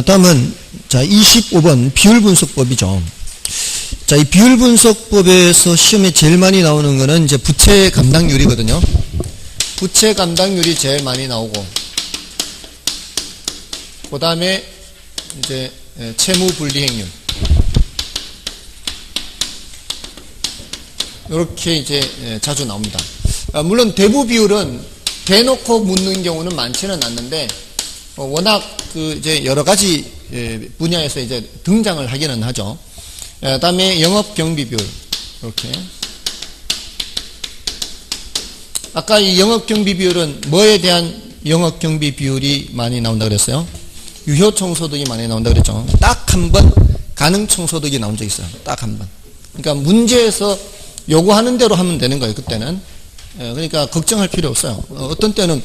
다음은 자 25번 비율분석법이죠. 자, 이 비율분석법에서 시험에 제일 많이 나오는 거는 이제 부채 감당률이거든요. 부채 감당률이 제일 많이 나오고, 그 다음에 이제 채무 분리행률. 이렇게 이제 자주 나옵니다. 물론 대부 비율은 대놓고 묻는 경우는 많지는 않는데, 워낙 이제 여러 가지 분야에서 이제 등장을 하기는 하죠. 다음에 영업경비 비율. 이렇게. 아까 이 영업경비 비율은 뭐에 대한 영업경비 비율이 많이 나온다 그랬어요? 유효총소득이 많이 나온다 그랬죠. 딱 한 번 가능총소득이 나온 적 있어요. 딱 한 번. 그러니까 문제에서 요구하는 대로 하면 되는 거예요. 그때는. 그러니까 걱정할 필요 없어요. 어떤 때는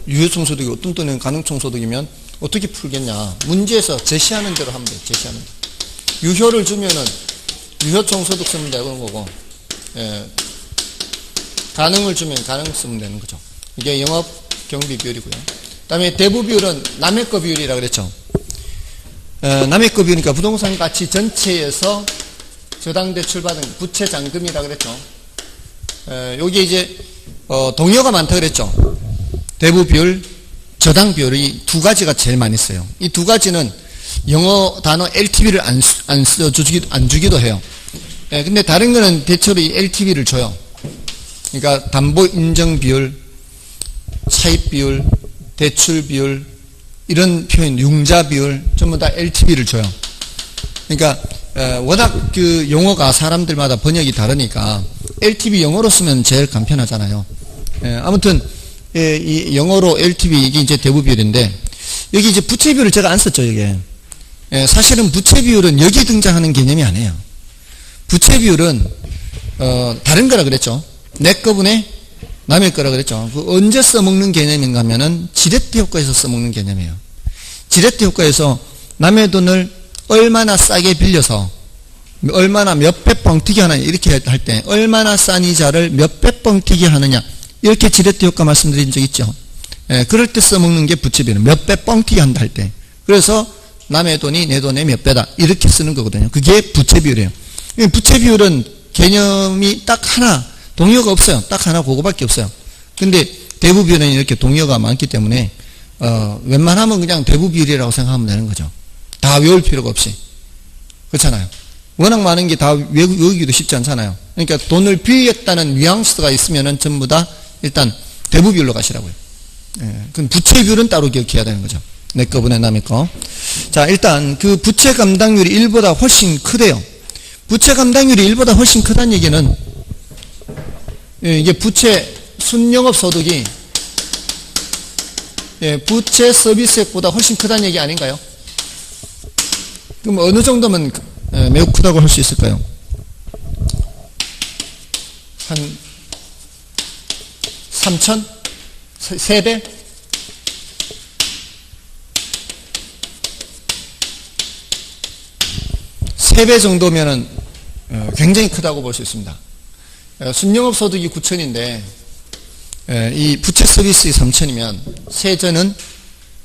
유효총소득이 어떤 때는 가능총소득이면 어떻게 풀겠냐. 문제에서 제시하는 대로 하면 돼요. 제시하는 대로. 유효를 주면은 유효총소득 쓰면 되는 거고, 가능을 주면 가능 쓰면 되는 거죠. 이게 영업경비 비율이고요. 그 다음에 대부 비율은 남의 거 비율이라 그랬죠. 남의 거 비율이니까 부동산 가치 전체에서 저당 대출받은 부채 잔금이라 그랬죠. 여기 이제 동의어가 많다 그랬죠. 대부 비율, 저당 비율이 두 가지가 제일 많이 써요. 이 두 가지는 영어 단어 LTV를 안 주기도 해요. 근데 다른 거는 대체로 이 LTV를 줘요. 그러니까 담보 인정 비율, 차입 비율, 대출 비율, 이런 표현, 융자 비율, 전부 다 LTV를 줘요. 그러니까, 워낙 용어가 사람들마다 번역이 다르니까 LTV 영어로 쓰면 제일 간편하잖아요. 아무튼, 이 영어로 LTV, 이게 이제 대부 비율인데, 여기 이제 부채 비율을 제가 안 썼죠, 이게. 사실은 부채 비율은 여기 등장하는 개념이 아니에요. 부채 비율은 다른 거라 그랬죠. 내 거분에 남의 거라 그랬죠. 언제 써먹는 개념인가 하면은 지렛대 효과에서 써먹는 개념이에요. 지렛대 효과에서 남의 돈을 얼마나 싸게 빌려서 얼마나 몇 배 뻥튀기 하느냐 이렇게 할 때 얼마나 싼 이자를 몇 배 뻥튀기 하느냐 이렇게 지렛대 효과 말씀드린 적 있죠. 그럴 때 써먹는 게 부채 비율. 몇 배 뻥튀기 한다 할 때. 그래서 남의 돈이 내 돈의 몇 배다. 이렇게 쓰는 거거든요. 그게 부채 비율이에요. 부채 비율은 개념이 딱 하나, 동의어가 없어요. 딱 하나 그거밖에 없어요. 근데 대부 비율은 이렇게 동의어가 많기 때문에 웬만하면 그냥 대부 비율이라고 생각하면 되는 거죠. 다 외울 필요가 없이. 그렇잖아요. 워낙 많은 게 다 외우기도 쉽지 않잖아요. 그러니까 돈을 빌렸다는 뉘앙스가 있으면은 전부 다 일단 대부 비율로 가시라고요. 예, 그럼 부채 비율은 따로 기억해야 되는 거죠. 내 거분의 남의 거. 자, 일단 그 부채 감당률이 1보다 훨씬 크대요. 부채 감당률이 1보다 훨씬 크다는 얘기는 이게 부채 순영업 소득이 부채 서비스액보다 훨씬 크다는 얘기 아닌가요? 그럼 어느 정도면 매우 크다고 할 수 있을까요? 한 3천? 3배? 세 배 정도면은 굉장히 크다고 볼 수 있습니다. 순영업 소득이 9천인데 이 부채 서비스이 3천이면 세전은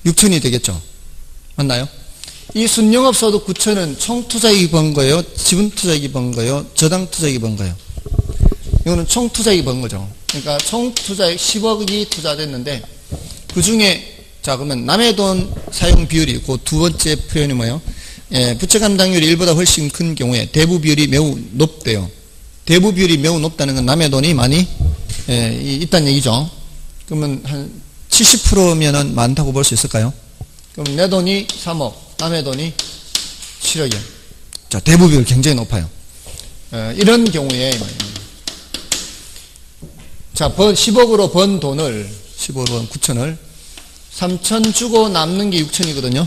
6천이 되겠죠. 맞나요? 이 순영업 소득 9천은 총투자액이 번 거예요? 지분투자액이 번 거예요? 저당투자액이 번 거예요? 이거는 총투자액이 번 거죠. 그러니까 총투자액 10억이 투자됐는데 그 중에 자 그러면 남의 돈 사용 비율이 그 두 번째 표현이 뭐예요? 부채 감당률이 1보다 훨씬 큰 경우에 대부 비율이 매우 높대요. 대부 비율이 매우 높다는 건 남의 돈이 많이 있다는 얘기죠. 그러면 한 70%면은 많다고 볼 수 있을까요? 그럼 내 돈이 3억, 남의 돈이 7억이요. 자, 대부 비율 굉장히 높아요. 이런 경우에 자, 10억으로 번 돈을 10억으로 번 9천을 3천 주고 남는 게 6천이거든요.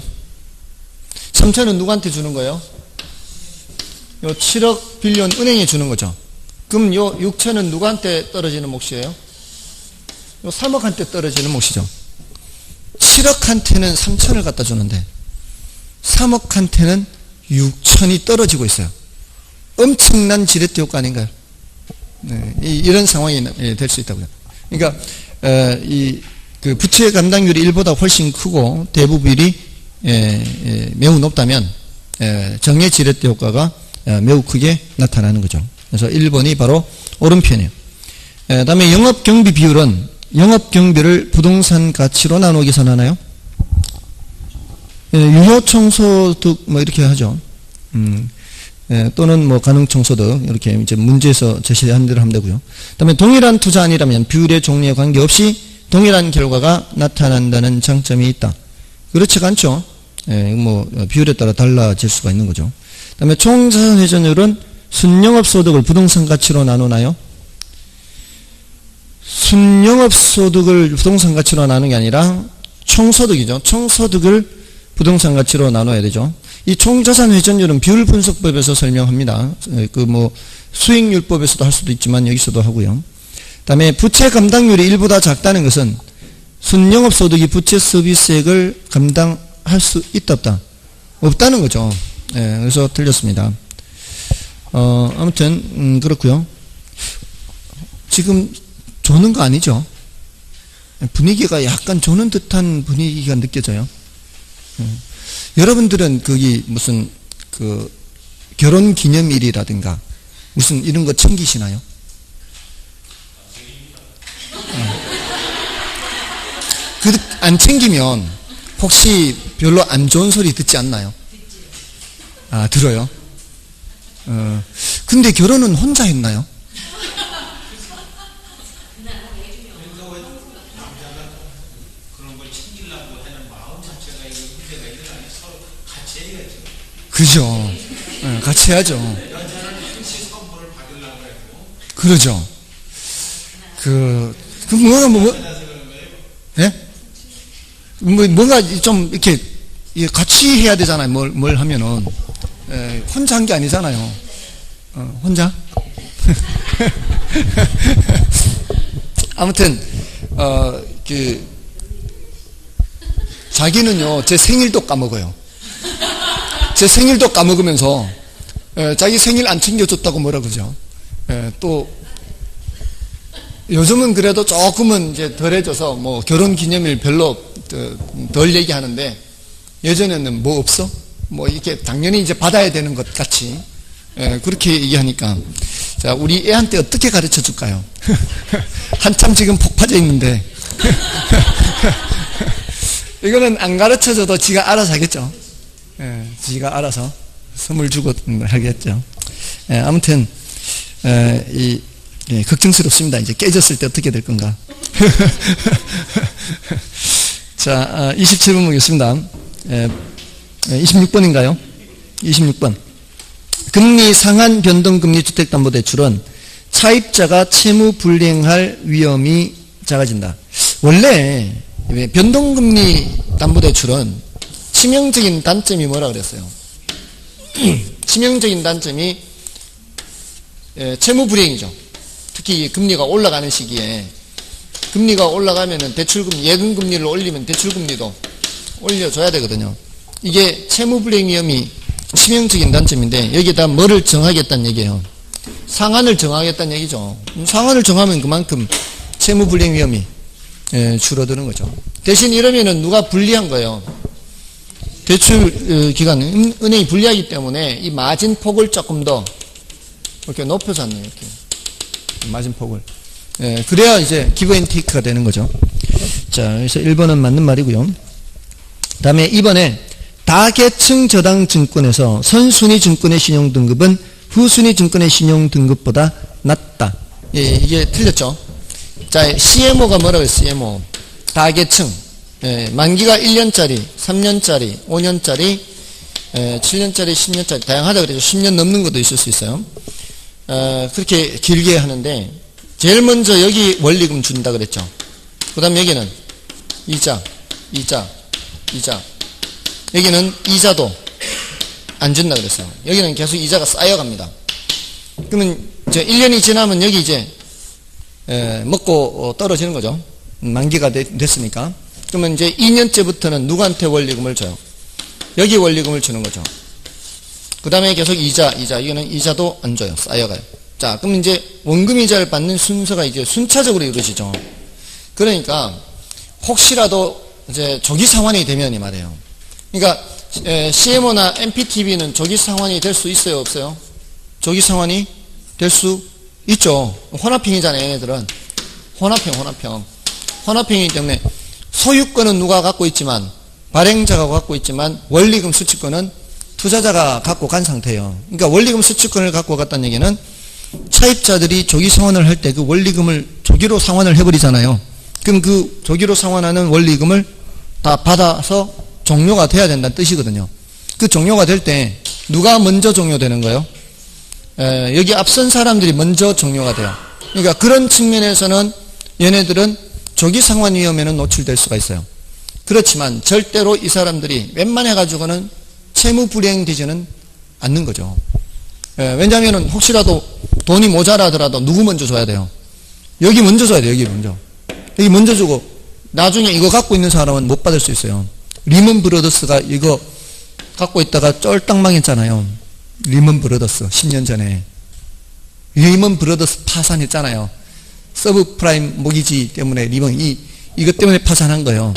3천은 누구한테 주는 거예요? 요 7억 빌려온 은행에 주는 거죠. 그럼 요 6천은 누구한테 떨어지는 몫이에요? 요 3억한테 떨어지는 몫이죠. 7억한테는 3천을 갖다 주는데 3억한테는 6천이 떨어지고 있어요. 엄청난 지렛대 효과 아닌가요? 네, 이런 상황이 될 수 있다고요. 그러니까 그 부채 감당률이 1보다 훨씬 크고 대부 비율이 매우 높다면 정의 지렛대 효과가 매우 크게 나타나는 거죠. 그래서 1번이 바로 옳은 편이에요. 다음에 영업경비 비율은 영업경비를 부동산 가치로 나누기 계산하나요? 유효청소득 뭐 이렇게 하죠. 또는 뭐 가능청소득 이렇게 이제 문제에서 제시한 대로 하면 되고요. 그다음에 동일한 투자 아니라면 비율의 종류에 관계없이 동일한 결과가 나타난다는 장점이 있다. 그렇지가 않죠. 뭐 비율에 따라 달라질 수가 있는 거죠. 그다음에 총자산 회전율은 순영업소득을 부동산 가치로 나누나요? 순영업소득을 부동산 가치로 나누는 게 아니라 총소득이죠. 총소득을 부동산 가치로 나눠야 되죠. 이 총자산 회전율은 비율분석법에서 설명합니다. 그 뭐 수익률법에서도 할 수도 있지만 여기서도 하고요. 그다음에 부채 감당률이 1보다 작다는 것은 순영업소득이 부채 서비스액을 감당할 수 있다 없다? 없다는 거죠. 그래서 틀렸습니다. 아무튼 그렇고요. 지금 조는 거 아니죠? 분위기가 약간 조는 듯한 분위기가 느껴져요. 여러분들은 거기 무슨 그 결혼 기념일이라든가 무슨 이런 거 챙기시나요? 안 챙기면 혹시 별로 안 좋은 소리 듣지 않나요? 아, 들어요? 근데 결혼은 혼자 했나요? 그죠. 같이 해야죠. 그러죠. 뭔가 좀 이렇게 같이 해야 되잖아요. 뭘 하면은. 혼자 한 게 아니잖아요. 혼자? 아무튼, 자기는요, 제 생일도 까먹어요. 제 생일도 까먹으면서 자기 생일 안 챙겨줬다고 뭐라 그러죠. 또 요즘은 그래도 조금은 이제 덜해져서 뭐 결혼 기념일 별로 덜 얘기하는데 예전에는 뭐 없어? 뭐 이렇게 당연히 이제 받아야 되는 것 같이 그렇게 얘기하니까 자, 우리 애한테 어떻게 가르쳐 줄까요? 한참 지금 폭파져 있는데 이거는 안 가르쳐 줘도 지가 알아서 하겠죠. 지가 알아서 선물 주고 하겠죠. 아무튼 걱정스럽습니다. 이제 깨졌을 때 어떻게 될 건가. 자, 27번 보겠습니다. 26번인가요? 26번. 금리 상한 변동금리 주택담보대출은 차입자가 채무 불이행할 위험이 작아진다. 원래 변동금리 담보대출은 치명적인 단점이 뭐라 그랬어요? 치명적인 단점이 채무 불이행이죠. 특히 금리가 올라가는 시기에 금리가 올라가면은 대출금, 예금금리를 올리면 대출금리도 올려줘야 되거든요. 이게 채무 불이행 위험이 치명적인 단점인데 여기에다 뭐를 정하겠다는 얘기예요. 상한을 정하겠다는 얘기죠. 상한을 정하면 그만큼 채무 불이행 위험이 줄어드는 거죠. 대신 이러면은 누가 불리한 거예요? 대출 기관, 은행이 불리하기 때문에 이 마진 폭을 조금 더 이렇게 높여서 하는 이렇게 마진 폭을. 그래야 이제 기브 앤 테이크가 되는 거죠. 자, 그래서 1번은 맞는 말이고요. 다음에 2번에 다계층 저당 증권에서 선순위 증권의 신용 등급은 후순위 증권의 신용 등급보다 낮다. 이게 틀렸죠. 자, CMO가 뭐라고 해요? CMO. 다계층. 만기가 1년짜리, 3년짜리, 5년짜리, 7년짜리, 10년짜리 다양하다 그래서 10년 넘는 것도 있을 수 있어요. 그렇게 길게 하는데 제일 먼저 여기 원리금 준다 그랬죠. 그 다음 여기는 이자. 여기는 이자도 안 준다 그랬어요. 여기는 계속 이자가 쌓여갑니다. 그러면 이제 1년이 지나면 여기 이제 먹고 떨어지는 거죠. 만기가 됐으니까. 그러면 이제 2년째부터는 누구한테 원리금을 줘요? 여기 원리금을 주는 거죠. 그 다음에 계속 이자. 이거는 이자도 안 줘요. 쌓여가요. 자, 그럼 이제 원금 이자를 받는 순서가 이제 순차적으로 이루어지죠. 그러니까 혹시라도 이제 조기 상환이 되면 이 말이에요. 그러니까 CMO나 MPTV는 조기 상환이 될 수 있어요, 없어요? 조기 상환이 될 수 있죠. 혼합형이잖아요, 얘네들은. 혼합형이기 때문에 소유권은 누가 갖고 있지만 발행자가 갖고 있지만 원리금 수취권은 투자자가 갖고 간 상태예요. 그러니까 원리금 수취권을 갖고 갔다는 얘기는 차입자들이 조기 상환을 할 때 그 원리금을 조기로 상환을 해버리잖아요. 그럼 그 조기로 상환하는 원리금을 다 받아서 종료가 돼야 된다는 뜻이거든요. 그 종료가 될 때 누가 먼저 종료되는 거예요? 여기 앞선 사람들이 먼저 종료가 돼요. 그러니까 그런 측면에서는 얘네들은 조기 상환 위험에는 노출될 수가 있어요. 그렇지만 절대로 이 사람들이 웬만해가지고는 채무 불이행되지는 않는 거죠. 왜냐하면 혹시라도 돈이 모자라더라도 누구 먼저 줘야 돼요? 여기 먼저 줘야 돼요. 여기 먼저 주고 나중에 이거 갖고 있는 사람은 못 받을 수 있어요. 리먼 브러더스가 이거 갖고 있다가 쫄딱 망했잖아요. 리먼 브러더스 10년 전에 리먼 브러더스 파산했잖아요. 서브프라임 모기지 때문에 리먼 이것 때문에 파산한 거예요.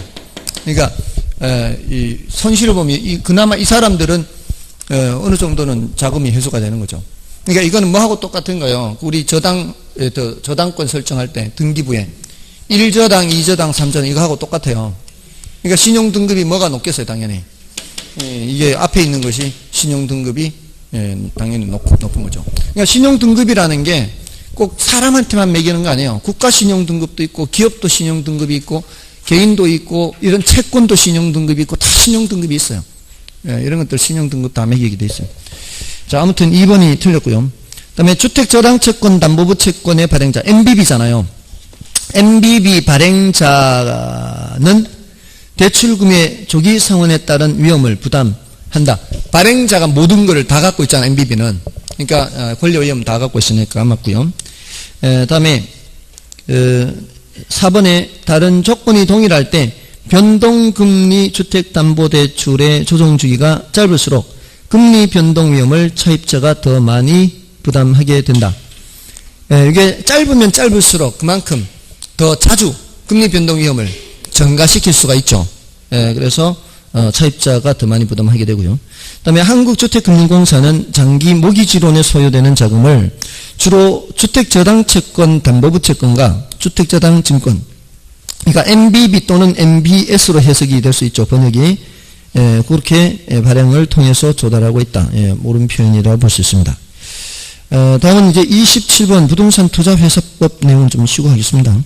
그러니까 이 손실을 보면 그나마 이 사람들은 어느 정도는 자금이 회수가 되는 거죠. 그러니까 이거는 뭐하고 똑같은 거예요. 우리 저당권 설정할 때 등기부에 1저당, 2저당, 3저당 이거 하고 똑같아요. 그러니까 신용등급이 뭐가 높겠어요, 당연히. 이게 앞에 있는 것이 신용등급이 당연히 높은 거죠. 그러니까 신용등급이라는 게 꼭 사람한테만 매기는 거 아니에요. 국가 신용등급도 있고 기업도 신용등급이 있고 개인도 있고 이런 채권도 신용등급이 있고 다 신용등급이 있어요. 이런 것들 신용등급 다 매기게 돼 있어요. 자, 아무튼 2번이 틀렸고요. 그 다음에 주택저당채권 담보부 채권의 발행자 MBB잖아요. MBB 발행자는 대출금의 조기 상환에 따른 위험을 부담한다. 발행자가 모든 것을 다 갖고 있잖아요. MBB는. 그러니까 권리 위험 다 갖고 있으니까 맞고요. 다음에 4번에 다른 조건이 동일할 때 변동금리 주택담보대출의 조정주기가 짧을수록 금리 변동 위험을 차입자가 더 많이 부담하게 된다. 이게 짧으면 짧을수록 그만큼 더 자주 금리 변동 위험을 증가시킬 수가 있죠. 그래서 차입자가 더 많이 부담하게 되고요. 그다음에 한국주택금융공사는 장기 모기지론에 소요되는 자금을 주로 주택저당채권 담보부채권과 주택저당증권, 그러니까 MBB 또는 MBS로 해석이 될 수 있죠. 번역이. 그렇게 발행을 통해서 조달하고 있다. 옳은 표현이라고 볼 수 있습니다. 다음은 이제 27번 부동산 투자회사법 내용을 좀 쉬고 하겠습니다.